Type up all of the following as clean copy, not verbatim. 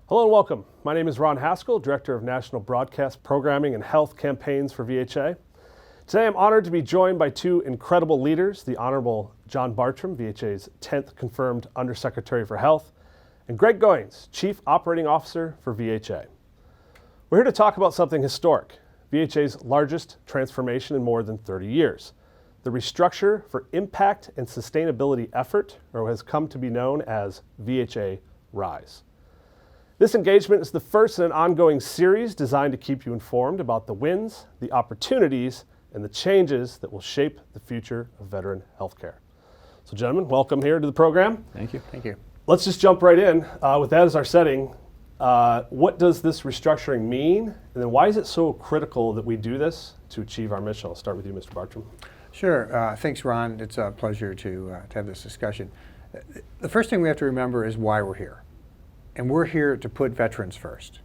Hello and welcome. My name is Ron Haskell, Director of National Broadcast Programming and Health Campaigns for VHA. Today I'm honored to be joined by two incredible leaders, the Honorable John Bartrum, VHA's 10th confirmed Undersecretary for Health, and Greg Goins, Chief Operating Officer for VHA. We're here to talk about something historic, VHA's largest transformation in more than 30 years, the Restructure for Impact and Sustainability effort, or what has come to be known as VHA RISE. This engagement is the first in an ongoing series designed to keep you informed about the wins, the opportunities, and the changes that will shape the future of veteran healthcare. So gentlemen, welcome here to the program. Thank you. Thank you. Let's just jump right in. With that as our setting, what does this restructuring mean? And then why is it so critical that we do this to achieve our mission? I'll start with you, Mr. Bartrum. Sure. Thanks, Ron. It's a pleasure to have this discussion. The first thing we have to remember is why we're here. And we're here to put veterans first.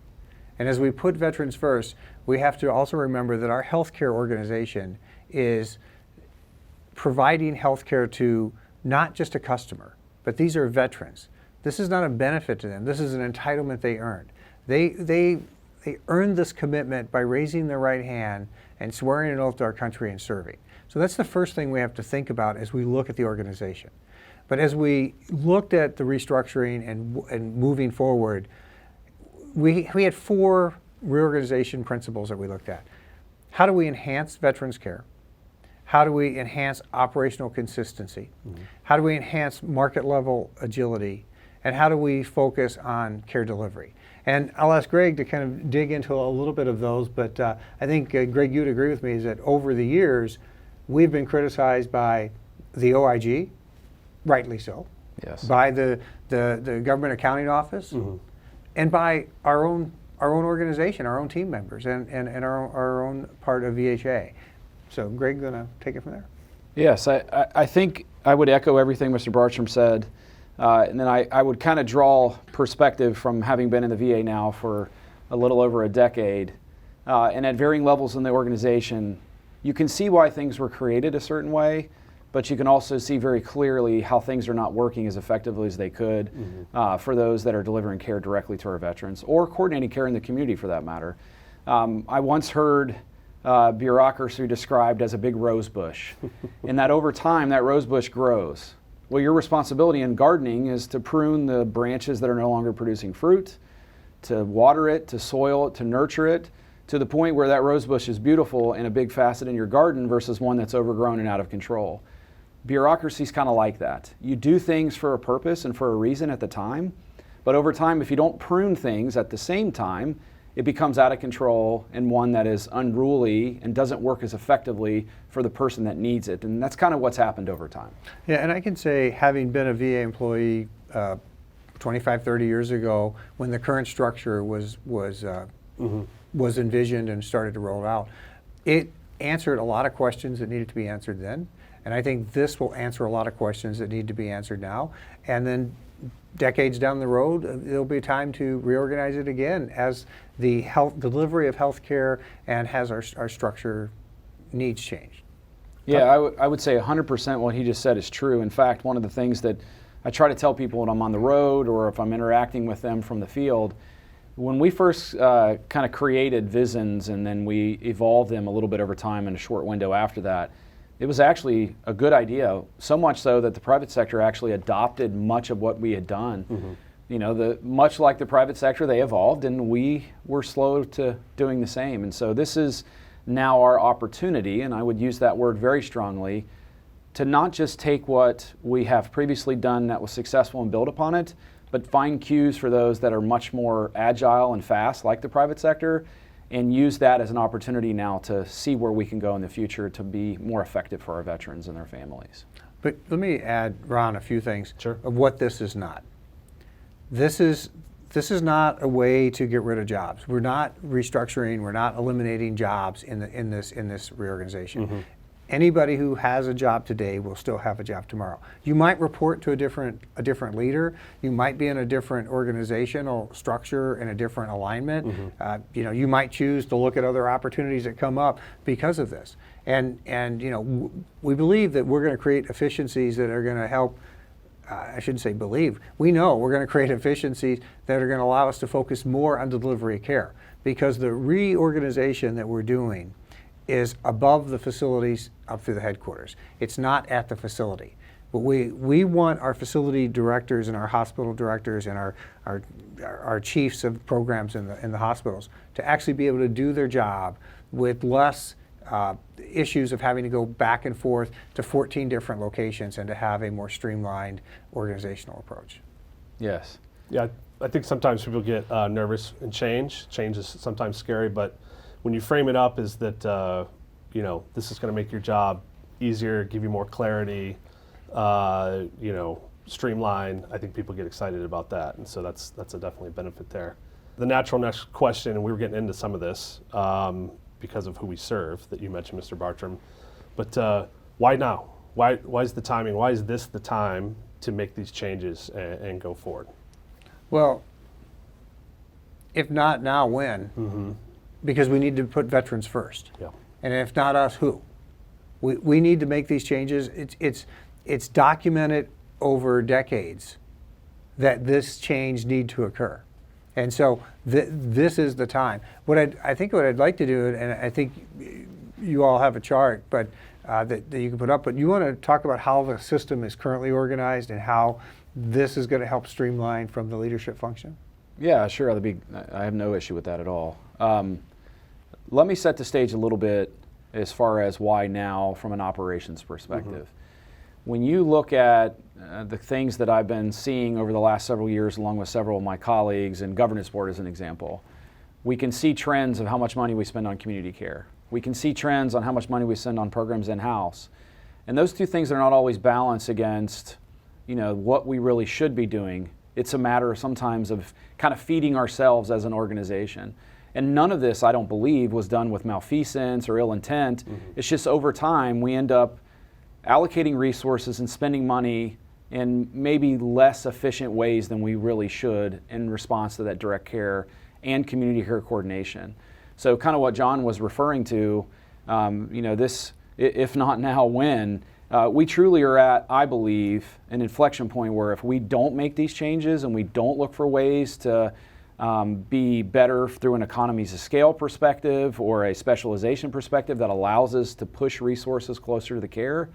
And as we put veterans first, we have to also remember that our healthcare organization is providing healthcare to not just a customer, but these are veterans. This is not a benefit to them. This is an entitlement they earned. They earned this commitment by raising their right hand and swearing an oath to our country and serving. So that's the first thing we have to think about as we look at the organization. But as we looked at the restructuring and moving forward, we had four reorganization principles that we looked at. How do we enhance veterans care? How do we enhance operational consistency? Mm-hmm. How do we enhance market level agility? And how do we focus on care delivery? And I'll ask Greg to kind of dig into a little bit of those, but I think, Greg, you'd agree with me, is that over the years, we've been criticized by the OIG, rightly so, yes, by the Government Accounting Office, mm-hmm. and by our own organization, our own team members, and our own part of VHA. So Greg, going to take it from there? Yes, I think I would echo everything Mr. Bartrum said, and then I would kind of draw perspective from having been in the VA now for a little over a decade, and at varying levels in the organization, you can see why things were created a certain way, but you can also see very clearly how things are not working as effectively as they could, mm-hmm. For those that are delivering care directly to our veterans or coordinating care in the community for that matter. I once heard bureaucracy described as a big rose bush, and that over time that rose bush grows. Well, your responsibility in gardening is to prune the branches that are no longer producing fruit, to water it, to soil it, to nurture it, to the point where that rose bush is beautiful and a big facet in your garden versus one that's overgrown and out of control. Bureaucracy is kind of like that. You do things for a purpose and for a reason at the time, but over time, if you don't prune things at the same time, it becomes out of control and one that is unruly and doesn't work as effectively for the person that needs it. And that's kind of what's happened over time. Yeah, and I can say, having been a VA employee 25, 30 years ago, when the current structure was envisioned and started to roll out, it answered a lot of questions that needed to be answered then. And I think this will answer a lot of questions that need to be answered now. And then decades down the road, there'll be time to reorganize it again as the delivery of health care and has our structure needs changed. Yeah, I would say 100% what he just said is true. In fact, one of the things that I try to tell people when I'm on the road or if I'm interacting with them from the field, when we first kind of created VISNs and then we evolved them a little bit over time in a short window after that, it was actually a good idea, so much so that the private sector actually adopted much of what we had done. Mm-hmm. You know, much like the private sector, they evolved and we were slow to doing the same. And so this is now our opportunity, and I would use that word very strongly, to not just take what we have previously done that was successful and build upon it, but find cues for those that are much more agile and fast, like the private sector, and use that as an opportunity now to see where we can go in the future to be more effective for our veterans and their families. But let me add, Ron, a few things Sure. of what this is not. This is not a way to get rid of jobs. We're not restructuring. We're not eliminating jobs in this reorganization. Mm-hmm. Anybody who has a job today will still have a job tomorrow. You might report to a different leader. You might be in a different organizational structure and a different alignment. Mm-hmm. You might choose to look at other opportunities that come up because of this. And we believe that we're going to create efficiencies that are going to help I shouldn't say believe, we know we're going to create efficiencies that are going to allow us to focus more on delivery of care, because the reorganization that we're doing is above the facilities up through the headquarters. It's not at the facility. But we want our facility directors and our hospital directors and our chiefs of programs in the hospitals to actually be able to do their job with less issues of having to go back and forth to 14 different locations, and to have a more streamlined organizational approach. Yes. Yeah, I think sometimes people get nervous in change. Change is sometimes scary, but when you frame it up as that, this is going to make your job easier, give you more clarity, streamline, I think people get excited about that, and so that's definitely a benefit there. The natural next question, and we were getting into some of this because of who we serve, that you mentioned, Mr. Bartrum, but why now? Why is the timing? Why is this the time to make these changes and go forward? Well, if not now, when? Mm-hmm. Because we need to put veterans first. Yeah. And if not us, who? We need to make these changes. It's documented over decades that this change need to occur. And so this is the time. I think what I'd like to do, and I think you all have a chart, but that you can put up, but you want to talk about how the system is currently organized and how this is going to help streamline from the leadership function? Yeah, sure. I have no issue with that at all. Let me set the stage a little bit as far as why now from an operations perspective. Mm-hmm. When you look at the things that I've been seeing over the last several years, along with several of my colleagues, and governance board as an example, we can see trends of how much money we spend on community care. We can see trends on how much money we spend on programs in-house. And those two things are not always balanced against what we really should be doing. It's a matter sometimes of kind of feeding ourselves as an organization. And none of this, I don't believe, was done with malfeasance or ill intent. Mm-hmm. It's just over time we end up allocating resources and spending money in maybe less efficient ways than we really should in response to that direct care and community care coordination. So kind of what John was referring to, this, if not now, when, we truly are at, I believe, an inflection point where if we don't make these changes and we don't look for ways to be better through an economies of scale perspective or a specialization perspective that allows us to push resources closer to the care,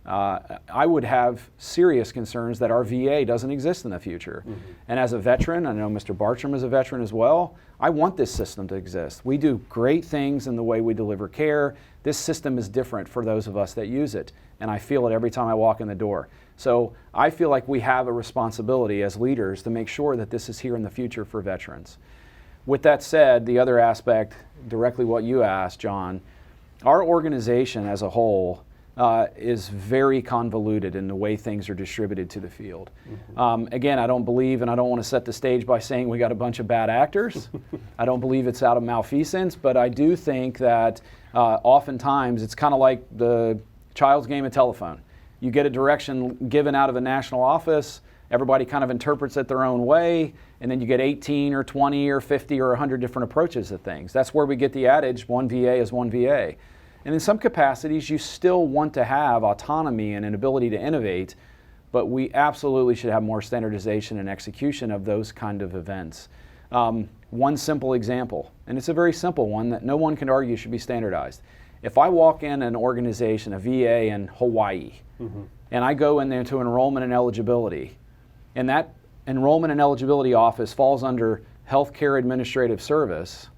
I would have serious concerns that our VA doesn't exist in the future. Mm-hmm. And as a veteran, I know Mr. Bartrum is a veteran as well, I want this system to exist. We do great things in the way we deliver care. This system is different for those of us that use it, and I feel it every time I walk in the door. So I feel like we have a responsibility as leaders to make sure that this is here in the future for veterans. With that said, the other aspect, directly what you asked, John, our organization as a whole is very convoluted in the way things are distributed to the field. Mm-hmm. Again, I don't believe, and I don't want to set the stage by saying we got a bunch of bad actors. I don't believe it's out of malfeasance, but I do think that oftentimes it's kind of like the child's game of telephone. You get a direction given out of a national office, everybody kind of interprets it their own way, and then you get 18 or 20 or 50 or 100 different approaches to things. That's where we get the adage, one VA is one VA. And in some capacities, you still want to have autonomy and an ability to innovate, but we absolutely should have more standardization and execution of those kind of events. One simple example, and it's a very simple one that no one can argue should be standardized. If I walk in an organization, a VA in Hawaii, mm-hmm. and I go in there to enrollment and eligibility, and that enrollment and eligibility office falls under healthcare administrative service,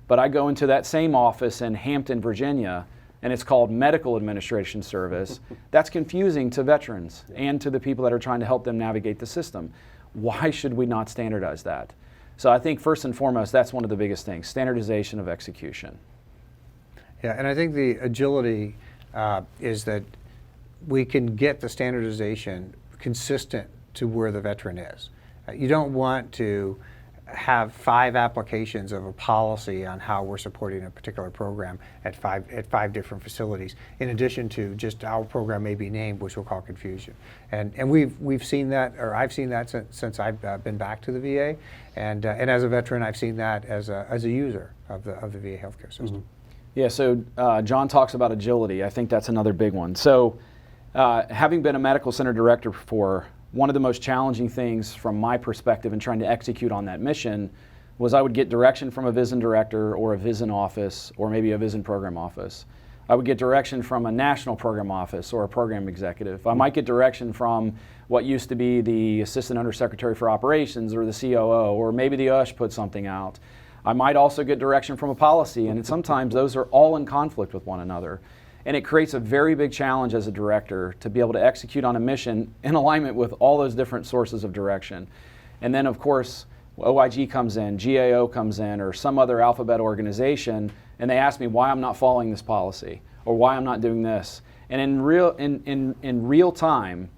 but I go into that same office in Hampton, Virginia, and it's called medical administration service, that's confusing to veterans and to the people that are trying to help them navigate the system. Why should we not standardize that? So I think first and foremost, that's one of the biggest things, standardization of execution. Yeah, and I think the agility is that we can get the standardization consistent to where the veteran is. You don't want to have 5 applications of a policy on how we're supporting a particular program at five different facilities, in addition to just our program may be named, which we'll call confusion. And we've seen that, or I've seen that since I've been back to the VA, and as a veteran, I've seen that as a user of the VA healthcare system. Mm-hmm. Yeah, so John talks about agility. I think that's another big one. So having been a medical center director for one of the most challenging things from my perspective in trying to execute on that mission was I would get direction from a VISN director or a VISN office or maybe a VISN program office. I would get direction from a national program office or a program executive. I might get direction from what used to be the Assistant Undersecretary for Operations or the COO, or maybe the USH put something out. I might also get direction from a policy, and sometimes those are all in conflict with one another. And it creates a very big challenge as a director to be able to execute on a mission in alignment with all those different sources of direction. And then, of course, OIG comes in, GAO comes in, or some other alphabet organization, and they ask me why I'm not following this policy or why I'm not doing this. And in real time,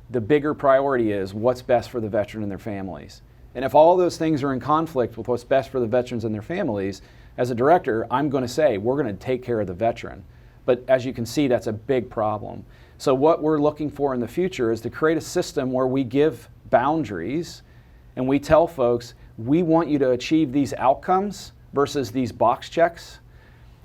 the bigger priority is what's best for the veteran and their families. And if all those things are in conflict with what's best for the veterans and their families, as a director, I'm going to say, we're going to take care of the veteran. But as you can see, that's a big problem. So what we're looking for in the future is to create a system where we give boundaries and we tell folks, we want you to achieve these outcomes versus these box checks.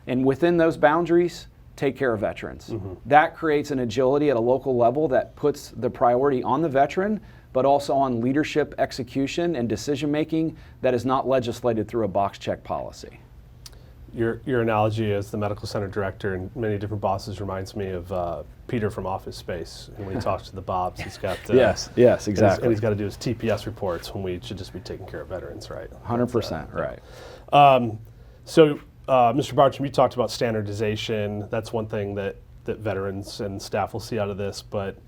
And within those boundaries, take care of veterans. Mm-hmm. That creates an agility at a local level that puts the priority on the veteran, but also on leadership execution and decision making that is not legislated through a box check policy. Your analogy as the medical center director and many different bosses reminds me of Peter from Office Space. And when he talks to the Bobs, he's got yes, exactly. And he's got to do his TPS reports when we should just be taking care of veterans, right? 100%, right. So, Mr. Bartrum, you talked about standardization. That's one thing that veterans and staff will see out of this. But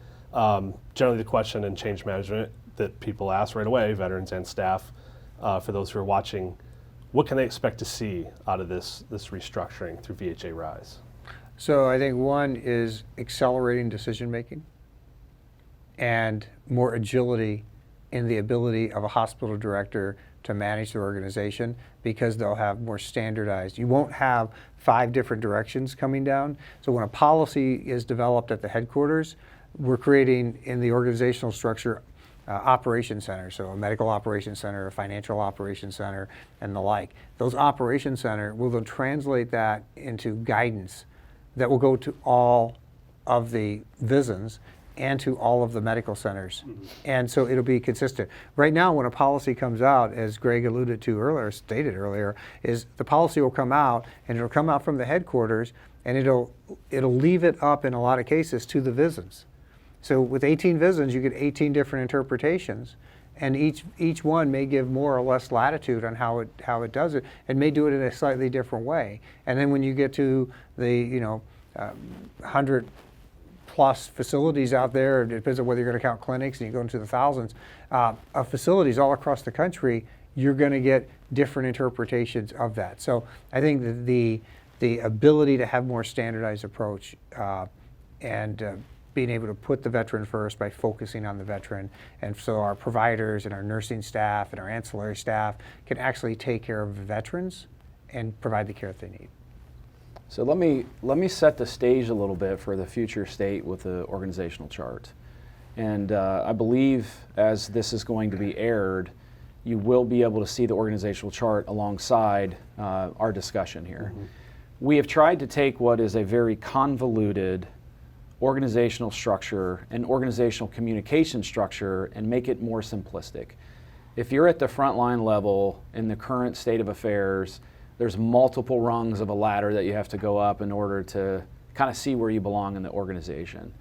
generally, the question in change management that people ask right away, veterans and staff, for those who are watching, what can they expect to see out of this restructuring through VHA RISE? So I think one is accelerating decision making and more agility in the ability of a hospital director to manage their organization, because they'll have more standardized. You won't have 5 different directions coming down. So when a policy is developed at the headquarters, we're creating in the organizational structure operations centers, so a medical operations center, a financial operations center, and the like. Those operations center will then translate that into guidance that will go to all of the VISNs and to all of the medical centers. Mm-hmm. And so it'll be consistent. Right now, when a policy comes out, as Greg alluded to earlier, stated earlier, is the policy will come out, and it'll come out from the headquarters, and it'll leave it up in a lot of cases to the VISNs. So with 18 VISNs, you get 18 different interpretations, and each one may give more or less latitude on how it does it, and may do it in a slightly different way. And then when you get to the 100 plus facilities out there, it depends on whether you're going to count clinics, and you go into the thousands of facilities all across the country, you're going to get different interpretations of that. So I think that the ability to have more standardized approach and being able to put the veteran first by focusing on the veteran, and so our providers and our nursing staff and our ancillary staff can actually take care of the veterans and provide the care that they need. So let me set the stage a little bit for the future state with the organizational chart. And I believe as this is going to be aired, you will be able to see the organizational chart alongside our discussion here. Mm-hmm. We have tried to take what is a very convoluted organizational structure and organizational communication structure and make it more simplistic. If you're at the frontline level in the current state of affairs, there's multiple rungs of a ladder that you have to go up in order to kind of see where you belong in the organization.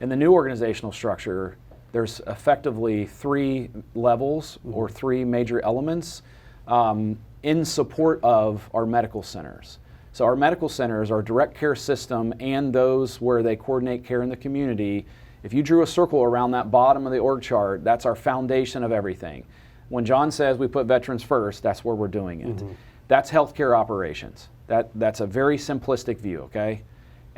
In the new organizational structure, there's effectively 3 levels or 3 major elements in support of our medical centers. So our medical centers, our direct care system, and those where they coordinate care in the community, if you drew a circle around that bottom of the org chart, that's our foundation of everything. When John says we put veterans first, that's where we're doing it. Mm-hmm. That's healthcare operations. That's a very simplistic view, okay?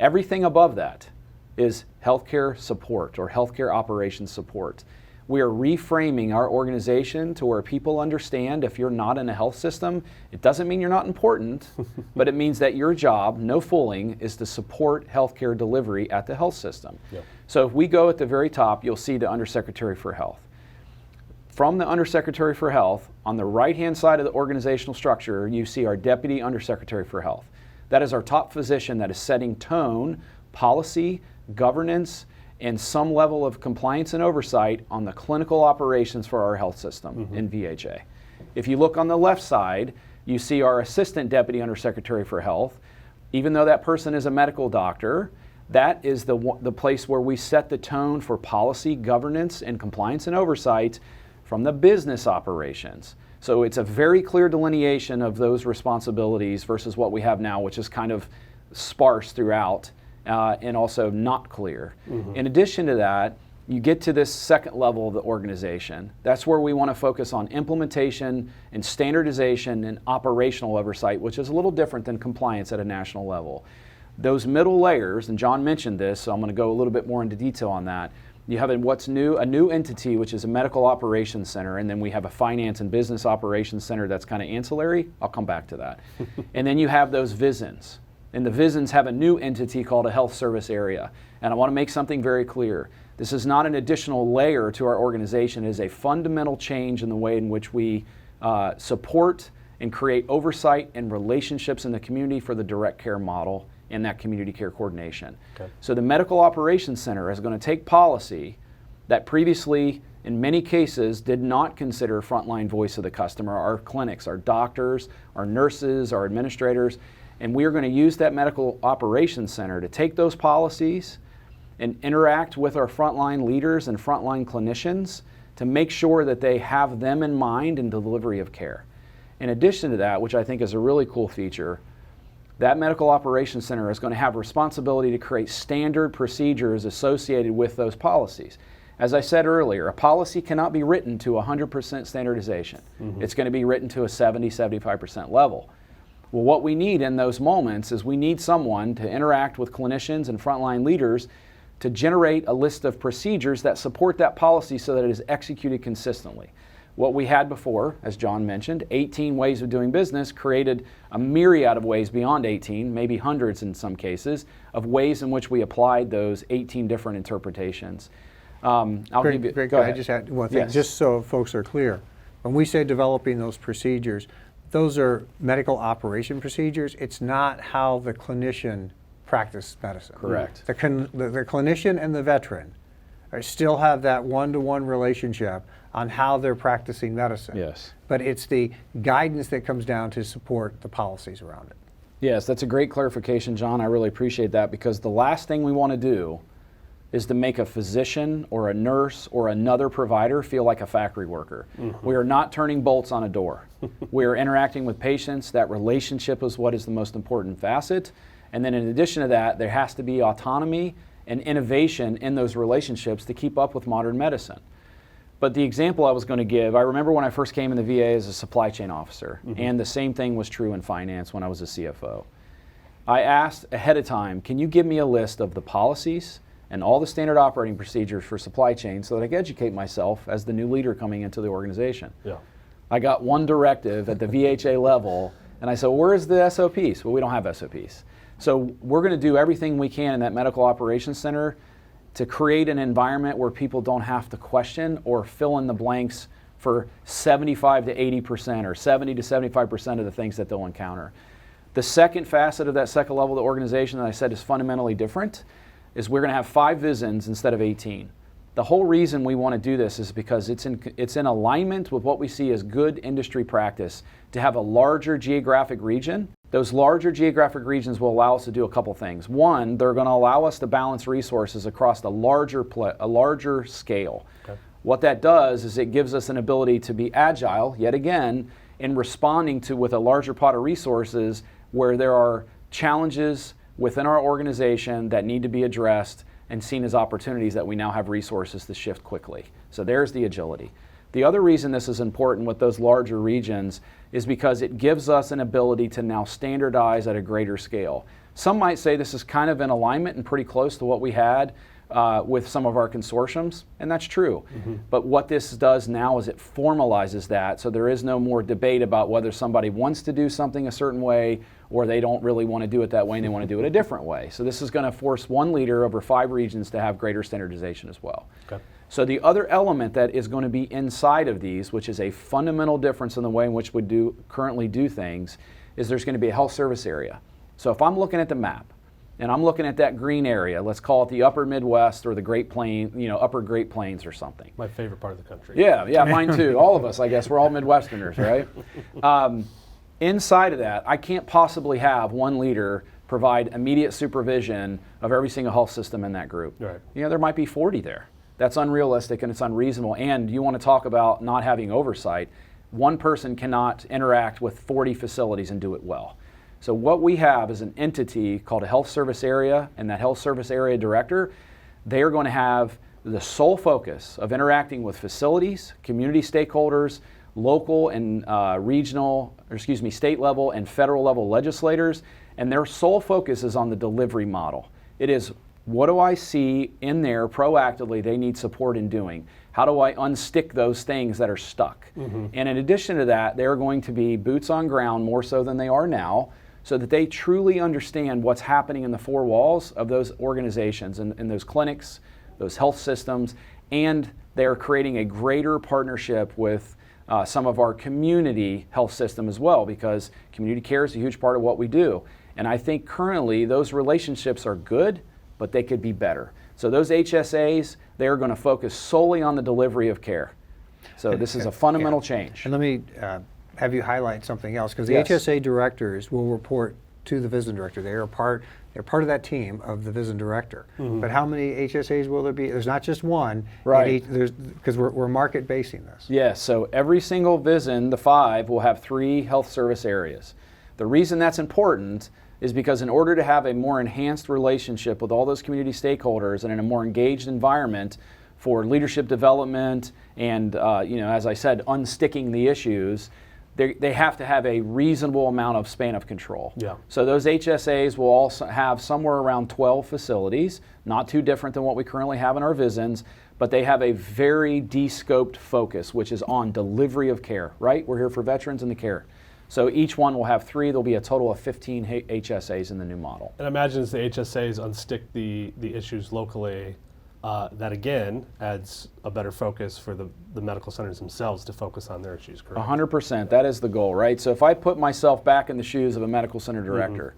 Everything above that is healthcare support or healthcare operations support. We are reframing our organization to where people understand if you're not in a health system, it doesn't mean you're not important, but it means that your job, no fooling, is to support healthcare delivery at the health system. Yep. So if we go at the very top, you'll see the Undersecretary for Health. From the Undersecretary for Health, on the right-hand side of the organizational structure, you see our Deputy Undersecretary for Health. That is our top physician that is setting tone, policy, governance, and some level of compliance and oversight on the clinical operations for our health system in VHA. If you look on the left side, you see our Assistant Deputy Undersecretary for Health. Even though that person is a medical doctor, that is the place where we set the tone for policy, governance, and compliance and oversight from the business operations. So it's a very clear delineation of those responsibilities versus what we have now, which is kind of sparse throughout and also not clear. In addition to that, you get to this second level of the organization. That's where we want to focus on implementation and standardization and operational oversight, which is a little different than compliance at a national level. Those middle layers, and John mentioned this, so I'm going to go a little bit more into detail on that. You have a new entity, which is a medical operations center, and then we have a finance and business operations center that's kind of ancillary. I'll come back to that. And then you have those VISNs. And the VISNs have a new entity called a health service area. And I want to make something very clear. This is not an additional layer to our organization. It is a fundamental change in the way in which we support and create oversight and relationships in the community for the direct care model and that community care coordination. Okay. So the Medical Operations Center is going to take policy that previously, in many cases, did not consider frontline voice of the customer, our clinics, our doctors, our nurses, our administrators, and we are going to use that Medical Operations Center to take those policies and interact with our frontline leaders and frontline clinicians to make sure that they have them in mind in delivery of care. In addition to that, which I think is a really cool feature, that Medical Operations Center is going to have responsibility to create standard procedures associated with those policies. As I said earlier, a policy cannot be written to 100% standardization. It's going to be written to a 70-75% level. Well, what we need in those moments is we need someone to interact with clinicians and frontline leaders to generate a list of procedures that support that policy so that it is executed consistently. What we had before, as John mentioned, 18 ways of doing business created a myriad of ways beyond 18, maybe hundreds in some cases, of ways in which we applied those 18 different interpretations. I'll give you, go ahead. I just had one thing, Yes. just so folks are clear. When we say developing those procedures, those are medical operation procedures. It's not how the clinician practices medicine. Correct. The clinician and the veteran still have that one-to-one relationship on how they're practicing medicine. Yes. But it's the guidance that comes down to support the policies around it. Yes, that's a great clarification, John. I really appreciate that, because the last thing we want to do is to make a physician or a nurse or another provider feel like a factory worker. We are not turning bolts on a door. We are interacting with patients. That relationship is what is the most important facet. And then in addition to that, there has to be autonomy and innovation in those relationships to keep up with modern medicine. But the example I was going to give, I remember when I first came in the VA as a supply chain officer, and the same thing was true in finance when I was a CFO. I asked ahead of time, can you give me a list of the policies and all the standard operating procedures for supply chain so that I can educate myself as the new leader coming into the organization? Yeah. I got one directive at the VHA level, and I said, well, where is the SOPs? Well, we don't have SOPs. So we're going to do everything we can in that Medical Operations Center to create an environment where people don't have to question or fill in the blanks for 75 to 80% or 70 to 75% of the things that they'll encounter. The second facet of that second level of the organization that I said is fundamentally different is we're going to have 5 VISNs instead of 18. The whole reason we want to do this is because it's in alignment with what we see as good industry practice to have a larger geographic region. Those larger geographic regions will allow us to do a couple things. One, they're going to allow us to balance resources across a larger scale. Okay. What that does is it gives us an ability to be agile, yet again, in responding to with a larger pot of resources where there are challenges within our organization that need to be addressed and seen as opportunities that we now have resources to shift quickly. So there's the agility. The other reason this is important with those larger regions is because it gives us an ability to now standardize at a greater scale. Some might say this is kind of in alignment and pretty close to what we had with some of our consortiums, and that's true. But what this does now is it formalizes that, so there is no more debate about whether somebody wants to do something a certain way or they don't really want to do it that way and they want to do it a different way. So this is going to force one leader over 5 regions to have greater standardization as well. Okay. So the other element that is going to be inside of these, which is a fundamental difference in the way in which we currently do things, is there's going to be a health service area. So if I'm looking at the map and I'm looking at that green area, let's call it the upper Midwest or the Great Plains, upper Great Plains or something. My favorite part of the country. Yeah, mine too. All of us, I guess. We're all Midwesterners, right? Inside of that, I can't possibly have one leader provide immediate supervision of every single health system in that group. Right. There might be 40 there. That's unrealistic and it's unreasonable. And you want to talk about not having oversight. One person cannot interact with 40 facilities and do it well. So what we have is an entity called a health service area, and that health service area director, they are going to have the sole focus of interacting with facilities, community stakeholders, local and state level and federal level legislators, and their sole focus is on the delivery model. It is, what do I see in there proactively they need support in doing? How do I unstick those things that are stuck? And in addition to that, they're going to be boots on ground more so than they are now, so that they truly understand what's happening in the four walls of those organizations and those clinics, those health systems, and they're creating a greater partnership with some of our community health system as well, because community care is a huge part of what we do. And I think currently those relationships are good, but they could be better. So those HSAs, they're going to focus solely on the delivery of care. So this is a fundamental change. And let me have you highlight something else, because the Yes. HSA directors will report to the VISN director. They're part of that team of the VISN director. But how many HSAs will there be? There's not just one. Right. Because we're market basing this. Yes, so every single VISN, the 5, will have 3 health service areas. The reason that's important is because in order to have a more enhanced relationship with all those community stakeholders and in a more engaged environment for leadership development and, as I said, unsticking the issues, they have to have a reasonable amount of span of control. Yeah. So those HSAs will also have somewhere around 12 facilities, not too different than what we currently have in our VISNs, but they have a very de-scoped focus, which is on delivery of care, right? We're here for veterans and the care. So each one will have 3. There'll be a total of 15 HSAs in the new model. And I imagine as the HSAs unstick the issues locally, that again adds a better focus for the medical centers themselves to focus on their issues, correct? 100%. That is the goal, right? So if I put myself back in the shoes of a medical center director,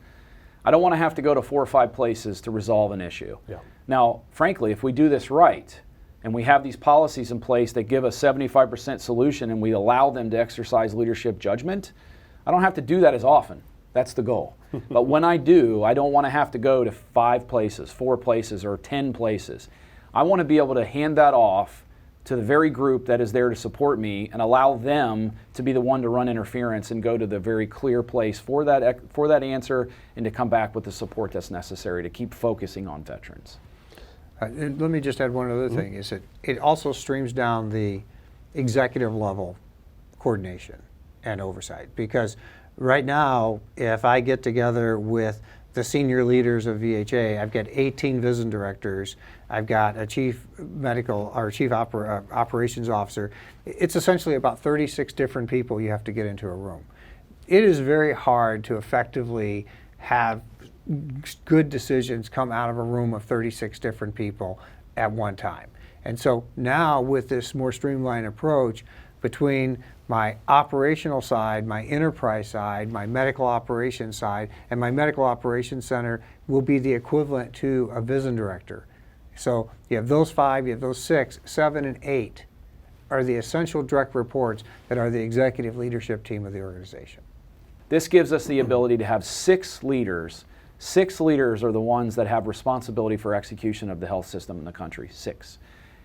I don't want to have to go to 4 or 5 places to resolve an issue. Yeah. Now, frankly, if we do this right, and we have these policies in place that give us 75% solution and we allow them to exercise leadership judgment, I don't have to do that as often. That's the goal. But when I do, I don't want to have to go to 5 places, 4 places, or 10 places. I want to be able to hand that off to the very group that is there to support me and allow them to be the one to run interference and go to the very clear place for that answer and to come back with the support that's necessary to keep focusing on veterans. And let me just add one other thing, is that it also streams down the executive level coordination and oversight. Because right now, if I get together with the senior leaders of VHA, I've got 18 VISN directors, I've got a chief medical or chief operations officer. It's essentially about 36 different people you have to get into a room. It is very hard to effectively have good decisions come out of a room of 36 different people at one time. And so now with this more streamlined approach between my operational side, my enterprise side, my medical operations side, and my medical operations center will be the equivalent to a VISN director. So you have those 5, you have those 6, 7, and 8 are the essential direct reports that are the executive leadership team of the organization. This gives us the ability to have 6 leaders. 6 leaders are the ones that have responsibility for execution of the health system in the country, 6.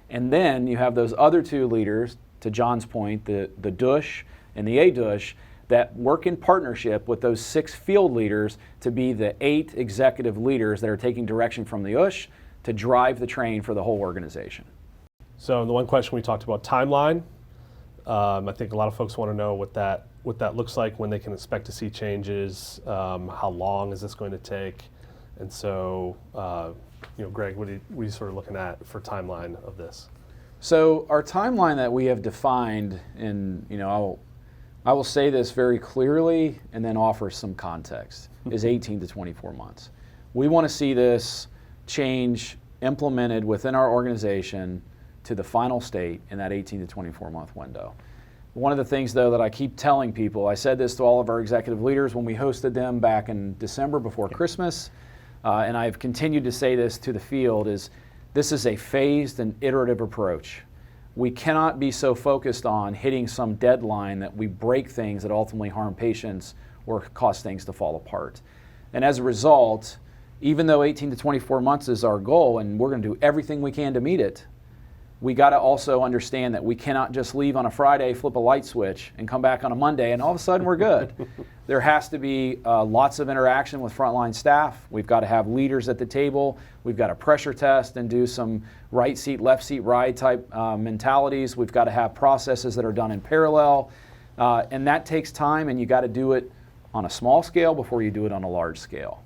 And then you have those other 2 leaders, to John's point, the DUSH and the ADUSH, that work in partnership with those 6 field leaders to be the 8 executive leaders that are taking direction from the USH to drive the train for the whole organization. So the one question we talked about, timeline. I think a lot of folks want to know what that looks like, when they can expect to see changes, how long is this going to take, and so Greg, what are you sort of looking at for timeline of this? So our timeline that we have defined, and I will say this very clearly and then offer some context, is 18 to 24 months. We want to see this change implemented within our organization to the final state in that 18 to 24 month window. One of the things, though, that I keep telling people, I said this to all of our executive leaders when we hosted them back in December before Christmas, and I've continued to say this to the field, is this is a phased and iterative approach. We cannot be so focused on hitting some deadline that we break things that ultimately harm patients or cause things to fall apart. And as a result, even though 18 to 24 months is our goal and we're going to do everything we can to meet it, we got to also understand that we cannot just leave on a Friday, flip a light switch, and come back on a Monday, and all of a sudden we're good. There has to be lots of interaction with frontline staff. We've got to have leaders at the table. We've got to pressure test and do some right seat, left seat, ride type mentalities. We've got to have processes that are done in parallel, and that takes time, and you got to do it on a small scale before you do it on a large scale.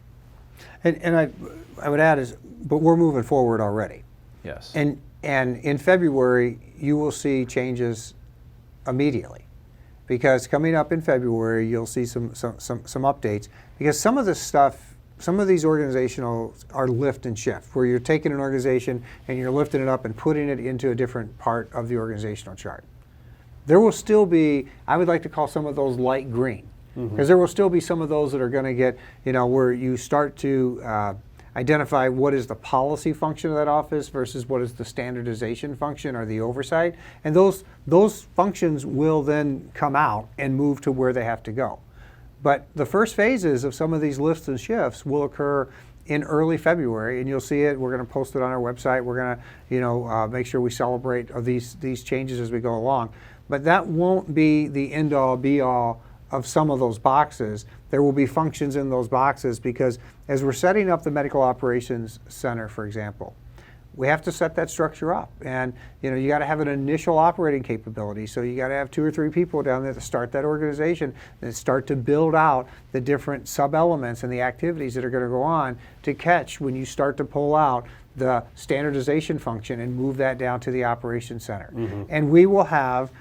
And I would add but we're moving forward already. Yes. And in February, you will see changes immediately, because coming up in February, you'll see some updates, because some of this stuff, some of these organizational are lift and shift, where you're taking an organization and you're lifting it up and putting it into a different part of the organizational chart. There will still be, I would like to call some of those light green, because there will still be some of those that are going to get, where you start to identify what is the policy function of that office versus what is the standardization function or the oversight. And those functions will then come out and move to where they have to go. But the first phases of some of these lifts and shifts will occur in early February, and you'll see it. We're going to post it on our website. We're going to make sure we celebrate these changes as we go along. But that won't be the end-all, be-all of some of those boxes. There will be functions in those boxes, because as we're setting up the Medical Operations Center, for example, we have to set that structure up. And you got to have an initial operating capability. So you got to have 2 or 3 people down there to start that organization and start to build out the different sub-elements and the activities that are going to go on to catch when you start to pull out the standardization function and move that down to the Operations Center. And we will have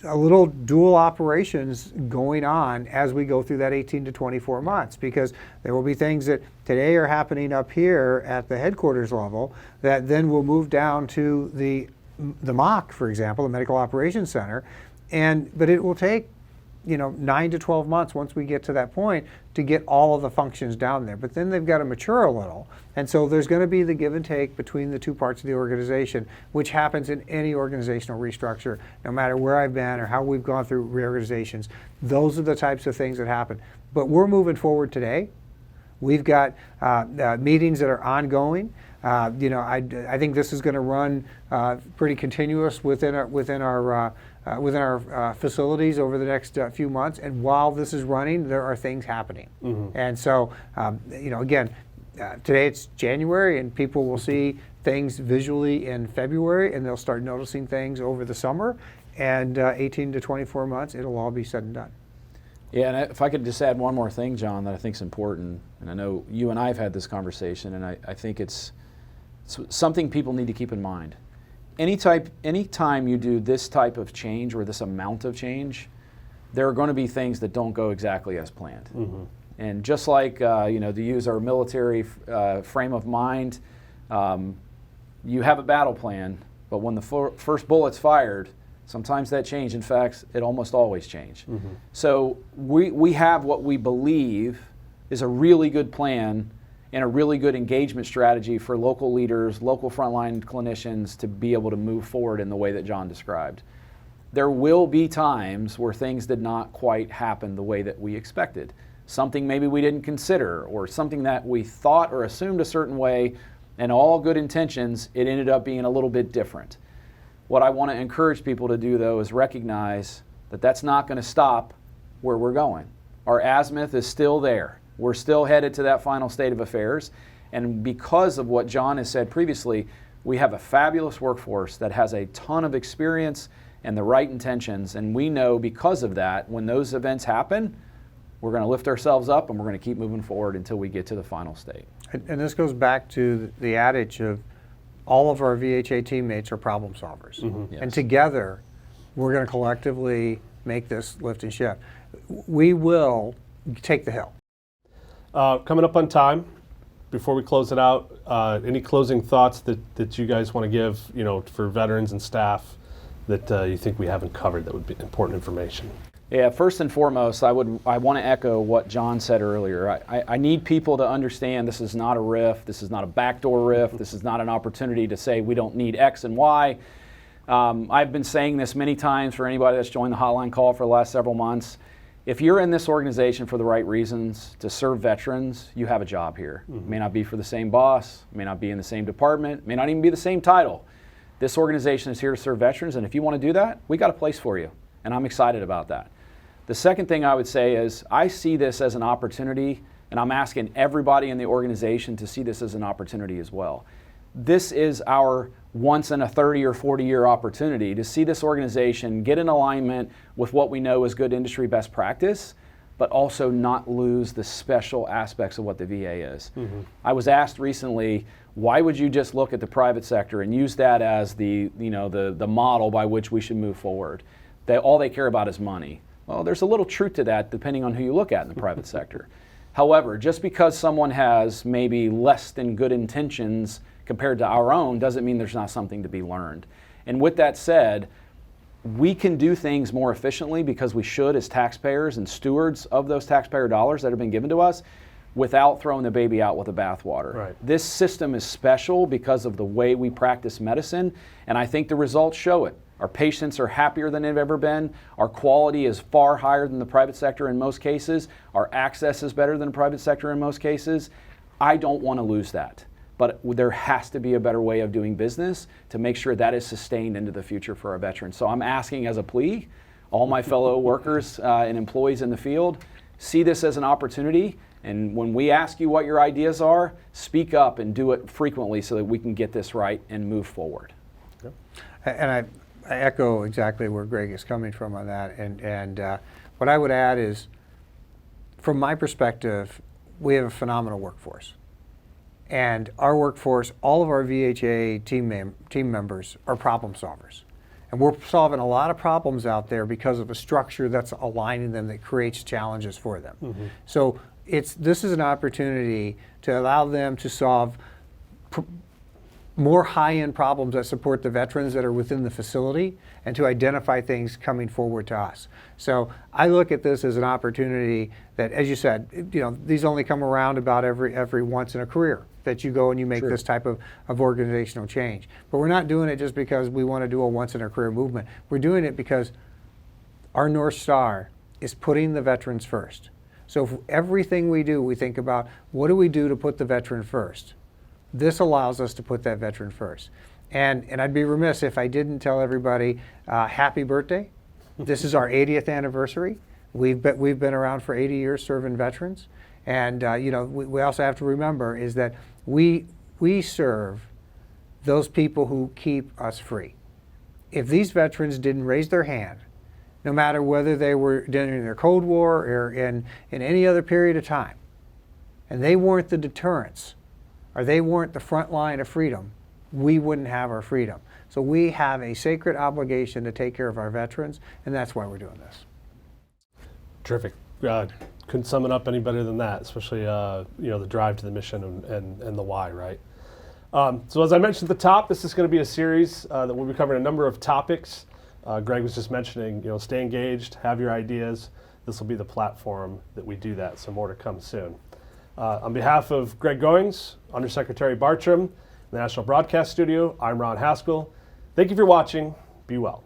a little dual operations going on as we go through that 18 to 24 months, because there will be things that today are happening up here at the headquarters level that then will move down to the MOC, for example, the Medical Operations Center, but it will take 9 to 12 months once we get to that point to get all of the functions down there. But then they've got to mature a little. And so there's going to be the give and take between the two parts of the organization, which happens in any organizational restructure, no matter where I've been or how we've gone through reorganizations. Those are the types of things that happen. But we're moving forward today. We've got meetings that are ongoing. I think this is going to run pretty continuous within our facilities over the next few months. And while this is running, there are things happening. And so, again, today it's January, and people will see things visually in February, and they'll start noticing things over the summer. And 18 to 24 months, it'll all be said and done. Yeah, and if I could just add one more thing, John, that I think is important, and I know you and I have had this conversation, and I think it's something people need to keep in mind. Anytime you do this type of change or this amount of change, there are going to be things that don't go exactly as planned. And just like to use our military frame of mind, you have a battle plan, but when the first bullet's fired, sometimes that change. In fact, it almost always change. So we have what we believe is a really good plan and a really good engagement strategy for local leaders, local frontline clinicians to be able to move forward in the way that John described. There will be times where things did not quite happen the way that we expected. Something maybe we didn't consider, or something that we thought or assumed a certain way, and all good intentions, it ended up being a little bit different. What I want to encourage people to do, though, is recognize that that's not going to stop where we're going. Our azimuth is still there. We're still headed to that final state of affairs. And because of what John has said previously, we have a fabulous workforce that has a ton of experience and the right intentions. And we know because of that, when those events happen, we're going to lift ourselves up and we're going to keep moving forward until we get to the final state. And this goes back to the adage of all of our VHA teammates are problem solvers. Yes. And together, we're going to collectively make this lift and shift. We will take the hill. Coming up on time, before we close it out, any closing thoughts that you guys want to give, for veterans and staff that you think we haven't covered that would be important information? Yeah, first and foremost, I want to echo what John said earlier. I need people to understand this is not a riff, this is not a backdoor riff, this is not an opportunity to say we don't need X and Y. I've been saying this many times for anybody that's joined the hotline call for the last several months. If you're in this organization for the right reasons, to serve veterans, you have a job here. It may not be for the same boss, may not be in the same department, may not even be the same title. This organization is here to serve veterans, and if you want to do that, we got a place for you, and I'm excited about that. The second thing I would say is I see this as an opportunity, and I'm asking everybody in the organization to see this as an opportunity as well. This is our once in a 30 or 40 year opportunity to see this organization get in alignment with what we know is good industry best practice, but also not lose the special aspects of what the VA is. I was asked recently, why would you just look at the private sector and use that as the model by which we should move forward? All they care about is money. Well, there's a little truth to that depending on who you look at in the private sector. However, just because someone has maybe less than good intentions compared to our own doesn't mean there's not something to be learned. And with that said, we can do things more efficiently because we should as taxpayers and stewards of those taxpayer dollars that have been given to us without throwing the baby out with the bathwater. Right. This system is special because of the way we practice medicine, and I think the results show it. Our patients are happier than they've ever been. Our quality is far higher than the private sector in most cases. Our access is better than the private sector in most cases. I don't want to lose that. But there has to be a better way of doing business to make sure that is sustained into the future for our veterans. So I'm asking as a plea, all my fellow workers and employees in the field, see this as an opportunity. And when we ask you what your ideas are, speak up and do it frequently so that we can get this right and move forward. Yep. And I echo exactly where Greg is coming from on that. And what I would add is, from my perspective, we have a phenomenal workforce. And our workforce, all of our VHA team members are problem solvers. And we're solving a lot of problems out there because of a structure that's aligning them that creates challenges for them. So this is an opportunity to allow them to solve more high-end problems that support the veterans that are within the facility and to identify things coming forward to us. So I look at this as an opportunity that, as you said, these only come around about every once in a career that you go and you make this type of organizational change. But we're not doing it just because we want to do a once in a career movement. We're doing it because our North Star is putting the veterans first. So if everything we do, we think about what do we do to put the veteran first? This allows us to put that veteran first. And I'd be remiss if I didn't tell everybody happy birthday. This is our 80th anniversary. We've been around for 80 years serving veterans. And we also have to remember is that we serve those people who keep us free. If these veterans didn't raise their hand, no matter whether they were during the Cold War or in any other period of time, and they weren't the deterrence, or they weren't the front line of freedom, we wouldn't have our freedom. So we have a sacred obligation to take care of our veterans, and that's why we're doing this. Terrific. Couldn't sum it up any better than that, especially the drive to the mission and the why, right? So as I mentioned at the top, this is going to be a series that we'll be covering a number of topics. Greg was just mentioning, stay engaged, have your ideas. This will be the platform that we do that, so more to come soon. On behalf of Greg Goins, Undersecretary Bartrum, the National Broadcast Studio, I'm Ron Haskell. Thank you for watching. Be well.